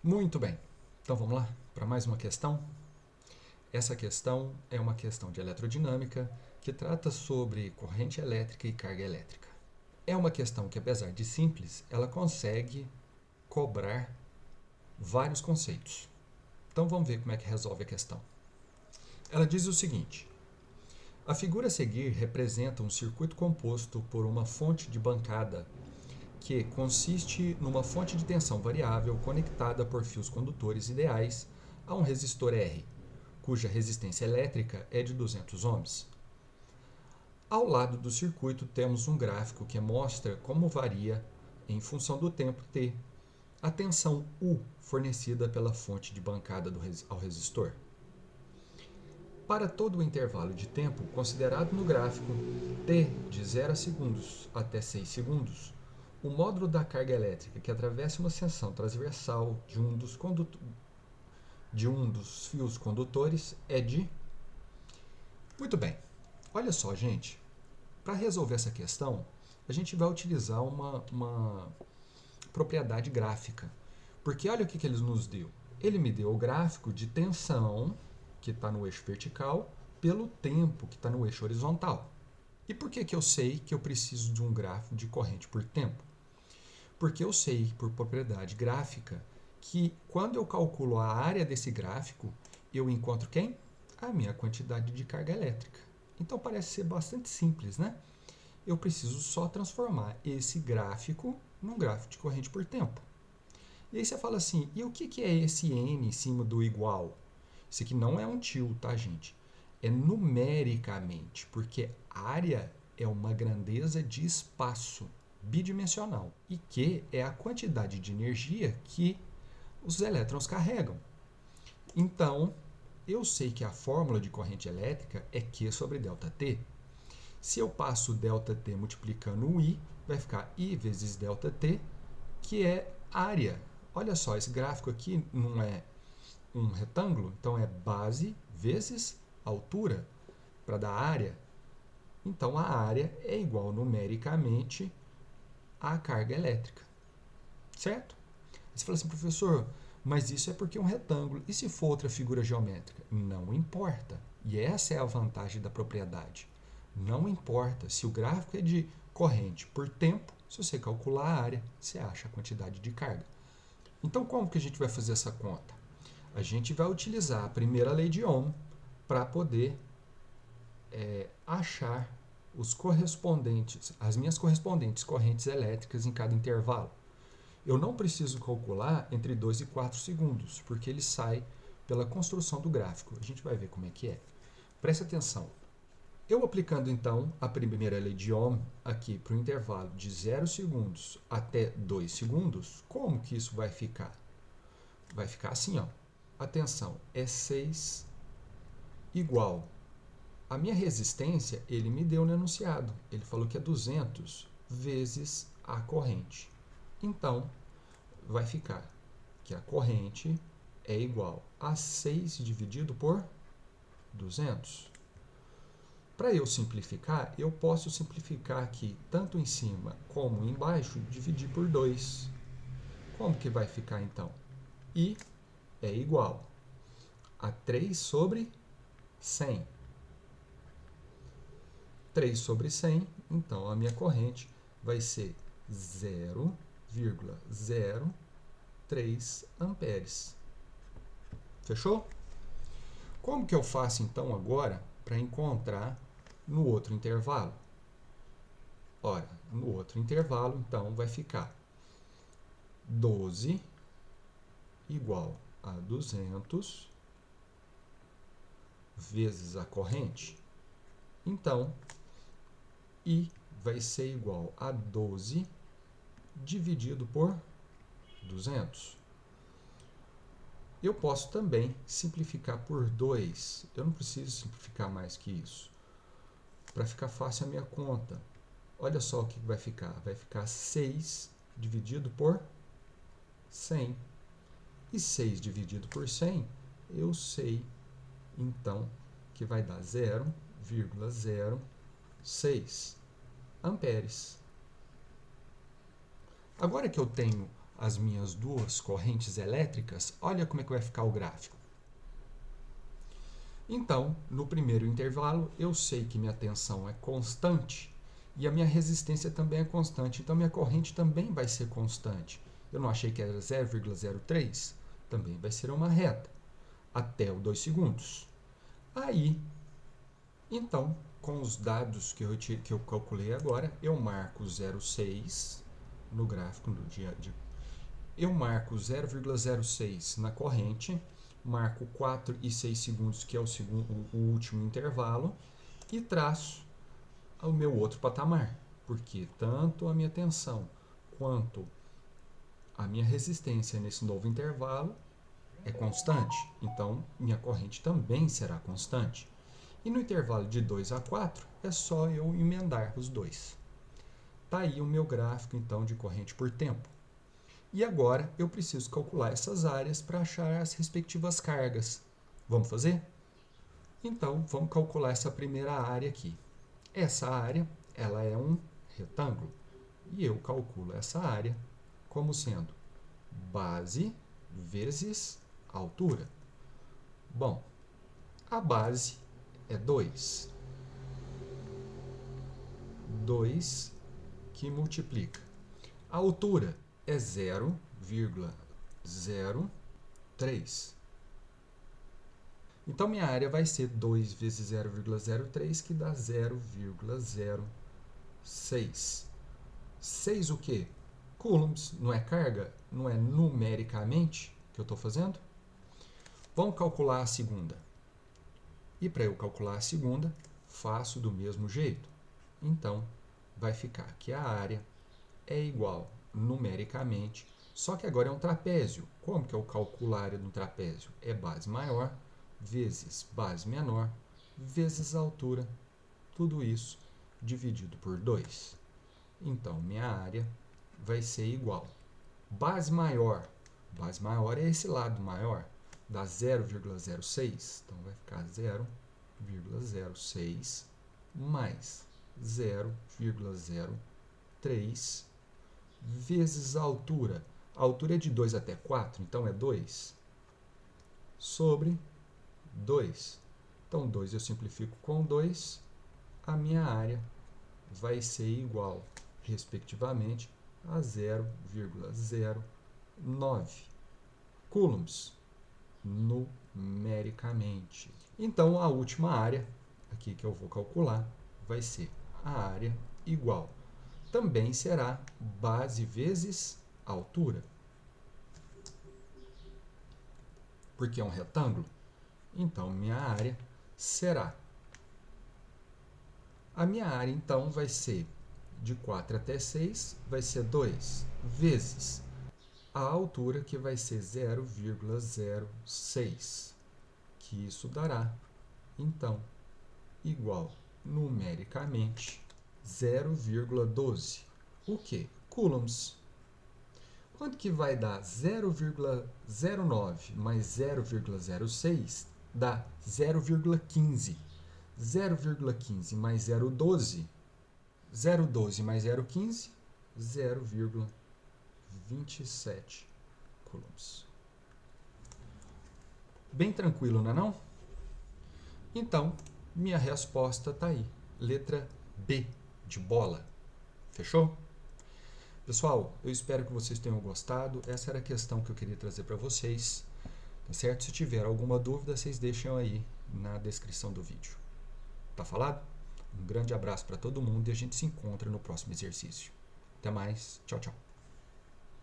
Muito bem, então vamos lá para mais uma questão. Essa questão é uma questão de eletrodinâmica que trata sobre corrente elétrica e carga elétrica. É uma questão que, apesar de simples, ela consegue cobrar vários conceitos. Então vamos ver como é que resolve a questão. Ela diz o seguinte: a figura a seguir representa um circuito composto por uma fonte de bancada que consiste numa fonte de tensão variável conectada por fios condutores ideais a um resistor R, cuja resistência elétrica é de 200 ohms. Ao lado do circuito temos um gráfico que mostra como varia, em função do tempo t, a tensão U fornecida pela fonte de bancada ao resistor. Para todo o intervalo de tempo considerado no gráfico, t de 0 segundos até 6 segundos, o módulo da carga elétrica que atravessa uma seção transversal de um dos fios condutores é de... Muito bem, olha só, gente. Para resolver essa questão, a gente vai utilizar uma propriedade gráfica. Porque olha o que ele nos deu. Ele me deu o gráfico de tensão, que está no eixo vertical, pelo tempo, que está no eixo horizontal. E por que eu sei que eu preciso de um gráfico de corrente por tempo? Porque eu sei, por propriedade gráfica, que quando eu calculo a área desse gráfico, eu encontro quem? A minha quantidade de carga elétrica. Então parece ser bastante simples, né? Eu preciso só transformar esse gráfico num gráfico de corrente por tempo. E aí você fala assim, e o que é esse n em cima do igual? Isso aqui não é um tio, tá, gente? É numericamente, porque área é uma grandeza de espaço bidimensional e Q é a quantidade de energia que os elétrons carregam. Então, eu sei que a fórmula de corrente elétrica é Q sobre ΔT. Se eu passo ΔT multiplicando o I, vai ficar I vezes ΔT, que é área. Olha só, esse gráfico aqui não é um retângulo, então é base vezes altura para dar área. Então a área é igual numericamente à carga elétrica, certo? Você fala assim, professor, mas isso é porque é um retângulo. E se for outra figura geométrica? Não importa. E essa é a vantagem da propriedade. Não importa se o gráfico é de corrente por tempo, se você calcular a área, você acha a quantidade de carga. Então, como que a gente vai fazer essa conta? A gente vai utilizar a primeira lei de Ohm para poder achar as minhas correspondentes correntes elétricas em cada intervalo. Eu não preciso calcular entre 2 e 4 segundos, porque ele sai pela construção do gráfico. A gente vai ver como é que é. Preste atenção. Eu aplicando então a primeira lei de Ohm aqui para o intervalo de 0 segundos até 2 segundos, como que isso vai ficar? Vai ficar assim, ó. Atenção, é 6 igual. A minha resistência, ele me deu no enunciado. Ele falou que é 200 vezes a corrente. Então, vai ficar que a corrente é igual a 6 dividido por 200. Para eu simplificar, eu posso simplificar aqui, tanto em cima como embaixo, dividir por 2. Como que vai ficar então? I é igual a 3 sobre 100. 3 sobre 100, então a minha corrente vai ser 0,03 amperes. Fechou? Como que eu faço então agora para encontrar no outro intervalo? Ora, no outro intervalo, então, vai ficar 12 igual a 200 vezes a corrente. Então, I vai ser igual a 12 dividido por 200. Eu posso também simplificar por 2. Eu não preciso simplificar mais que isso. Para ficar fácil a minha conta. Olha só o que vai ficar. Vai ficar 6 dividido por 100. E 6 dividido por 100, eu sei, então, que vai dar 0,06 amperes. Agora que eu tenho as minhas duas correntes elétricas, olha como é que vai ficar o gráfico. Então, no primeiro intervalo, eu sei que minha tensão é constante e a minha resistência também é constante. Então, minha corrente também vai ser constante. Eu não achei que era 0,03? Também vai ser uma reta, até o 2 segundos. Aí, então, com os dados que eu calculei agora, eu marco 0,6 no gráfico do dia de... Eu marco 0,06 na corrente, marco 4 e 6 segundos, que é o último intervalo, e traço o meu outro patamar, porque tanto a minha tensão quanto a minha resistência nesse novo intervalo é constante, então minha corrente também será constante. E no intervalo de 2 a 4 é só eu emendar os dois. Está aí o meu gráfico então de corrente por tempo. E agora eu preciso calcular essas áreas para achar as respectivas cargas. Vamos fazer? Então, vamos calcular essa primeira área aqui. Essa área, ela é um retângulo. E eu calculo essa área como sendo base vezes altura. Bom, a base é 2. 2 que multiplica. A altura é 0,03. Então, minha área vai ser 2 vezes 0,03, que dá 0,06. 6 o quê? Coulombs, não é carga? Não é numericamente que eu estou fazendo? Vamos calcular a segunda. E para eu calcular a segunda, faço do mesmo jeito. Então, vai ficar que a área é igual numericamente, só que agora é um trapézio. Como que eu calculo a área de um trapézio? É base maior vezes base menor vezes a altura. Tudo isso dividido por 2. Então, minha área vai ser igual. Base maior é esse lado maior, dá 0,06. Então, vai ficar 0,06 mais 0,03 vezes a altura. A altura é de 2 até 4, então é 2 sobre 2. Então, 2 eu simplifico com 2. A minha área vai ser igual, respectivamente, a 0,09 coulombs numericamente. Então, a última área aqui que eu vou calcular vai ser a área igual. Também será base vezes altura. Porque é um retângulo, então minha área será. A minha área, então, vai ser de 4 até 6, vai ser 2 vezes a altura, que vai ser 0,06, que isso dará, então, igual numericamente 0,12. O que? Coulombs. Quanto que vai dar 0,09 mais 0,06? Dá 0,15. 0,15 mais 0,12. 0,12 mais 0,15, 0,27 coulombs. Bem tranquilo, não é não? Então, minha resposta está aí. Letra B, de bola. Fechou? Pessoal, eu espero que vocês tenham gostado. Essa era a questão que eu queria trazer para vocês. Tá certo? Se tiver alguma dúvida, vocês deixam aí na descrição do vídeo. Tá falado? Um grande abraço para todo mundo e a gente se encontra no próximo exercício. Até mais. Tchau, tchau.